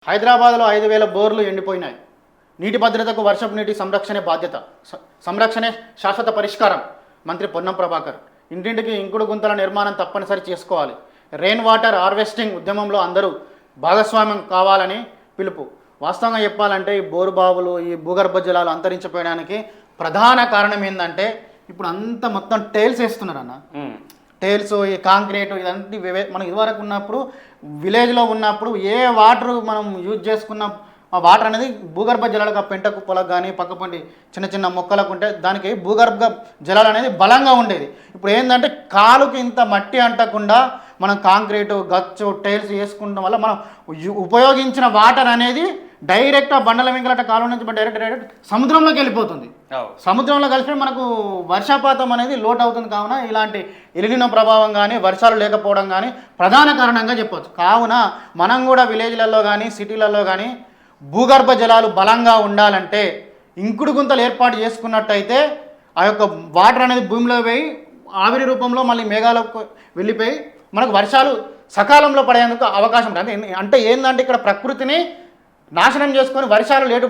హైదరాబాద్లో 5,000 బోర్లు ఎండిపోయినాయి. నీటి భద్రతకు వర్షపు నీటి సంరక్షణే బాధ్యత, సంరక్షణే శాశ్వత పరిష్కారం. మంత్రి పొన్నం ప్రభాకర్. ఇంటింటికి ఇంకుడు గుంతల నిర్మాణం తప్పనిసరి చేసుకోవాలి. రెయిన్ వాటర్ హార్వెస్టింగ్ ఉద్యమంలో అందరూ భాగస్వామ్యం కావాలని పిలుపు. వాస్తవంగా చెప్పాలంటే ఈ బోరు బావులు, ఈ భూగర్భ జలాలు అంతరించిపోయడానికి ప్రధాన కారణం ఏంటంటే ఇప్పుడు అంతా మొత్తం టైల్స్ వేస్తున్నారు అన్న. టైల్స్, ఈ కాంక్రీట్, ఇదంతా మనం ఇదివరకు ఉన్నప్పుడు విలేజ్లో ఉన్నప్పుడు ఏ వాటర్ మనం యూజ్ చేసుకున్న ఆ వాటర్ అనేది భూగర్భ జలాలకు, ఆ పెంట కుప్పలకు కానీ పక్కపంటి చిన్న చిన్న మొక్కలకు ఉంటే దానికి భూగర్భ జలాలు అనేది బలంగా ఉండేది. ఇప్పుడు ఏంటంటే కాలుకి ఇంత మట్టి అంటకుండా మనం కాంక్రీటు, గచ్చు, టైల్స్ వేసుకుంటాం వల్ల మనం ఉపయోగించిన వాటర్ అనేది డైరెక్ట్ ఆ బండల వెంకలట కాలువ నుంచి డైరెక్ట్ సముద్రంలోకి వెళ్ళిపోతుంది. సముద్రంలో కలిసి మనకు వర్షపాతం అనేది లోటు అవుతుంది. కావున ఇలాంటి ఎలినినో ప్రభావం కానీ, వర్షాలు లేకపోవడం కానీ ప్రధాన కారణంగా చెప్పవచ్చు. కావున మనం కూడా విలేజ్లలో కానీ సిటీలలో కానీ భూగర్భ జలాలు బలంగా ఉండాలంటే ఇంకుడు గుంతలు ఏర్పాటు చేసుకున్నట్టయితే ఆ యొక్క వాటర్ అనేది భూమిలో పోయి ఆవిరి రూపంలో మళ్ళీ మేఘాలకు వెళ్ళిపోయి మనకు వర్షాలు సకాలంలో పడేందుకు అవకాశం ఉంటుంది. అంటే ఏంటంటే ఇక్కడ ప్రకృతిని నాశనం చేసుకొని వర్షాలు లేటు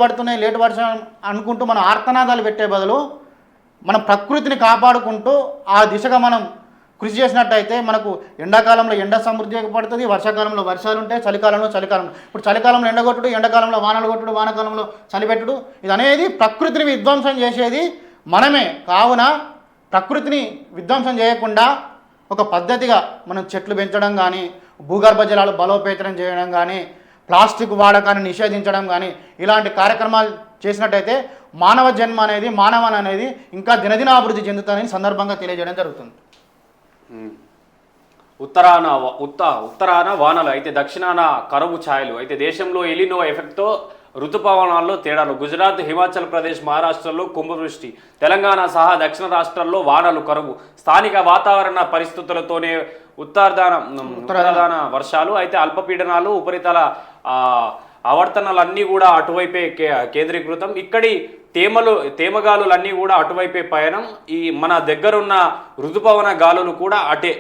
వర్షం అనుకుంటూ మనం ఆర్తనాదాలు పెట్టే బదులు మనం ప్రకృతిని కాపాడుకుంటూ ఆ దిశగా మనం కృషి చేసినట్టయితే మనకు ఎండాకాలంలో ఎండ సమృద్ధి పడుతుంది, వర్షాకాలంలో వర్షాలు ఉంటాయి, చలికాలంలో ఇప్పుడు చలికాలంలో ఎండగొట్టుడు, ఎండాకాలంలో వానలు కొట్టుడు, వానకాలంలో చలిపెట్టుడు, ఇది అనేది ప్రకృతిని విధ్వంసం చేసేది మనమే. కావున ప్రకృతిని విధ్వంసం చేయకుండా ఒక పద్ధతిగా మనం చెట్లు పెంచడం కానీ, భూగర్భ జలాలు బలోపేతం చేయడం కానీ, ప్లాస్టిక్ వాడకాన్ని నిషేధించడం కానీ ఇలాంటి కార్యక్రమాలు చేసినట్టయితే మానవ జన్మ అనేది, మానవన్ అనేది ఇంకా దినదినాభివృద్ధి చెందుతుందని సందర్భంగా తెలియజేయడం జరుగుతుంది. ఉత్తరాన వానలు అయితే దక్షిణాన కరువు ఛాయలు అయితే దేశంలో ఎలినో ఎఫెక్ట్తో ఋతుపవనాల్లో తేడాలు. గుజరాత్, హిమాచల్ ప్రదేశ్, మహారాష్ట్రలో కుంభవృష్టి, తెలంగాణ సహా దక్షిణ రాష్ట్రాల్లో వానలు కరువు. స్థానిక వాతావరణ పరిస్థితులతోనే ఉత్తరాన వర్షాలు అయితే అల్పపీడనాలు, ఉపరితల ఆవర్తనాలన్నీ కూడా అటువైపే కేంద్రీకృతం. ఇక్కడి తేమగాలులన్నీ కూడా అటువైపే పయనం. ఈ మన దగ్గరున్న ఋతుపవన గాలులు కూడా అటే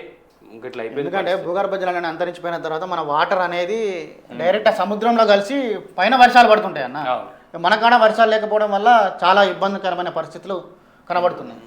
ఇట్లా అయిపోయింది. ఎందుకంటే భూగర్భ జలాలను అంతరించిపోయిన తర్వాత మన వాటర్ అనేది డైరెక్ట్ సముద్రంలో కలిసి పైన వర్షాలు పడుతుంటాయి అన్న. మనకాడ వర్షాలు లేకపోవడం వల్ల చాలా ఇబ్బందికరమైన పరిస్థితులు కనబడుతున్నాయి.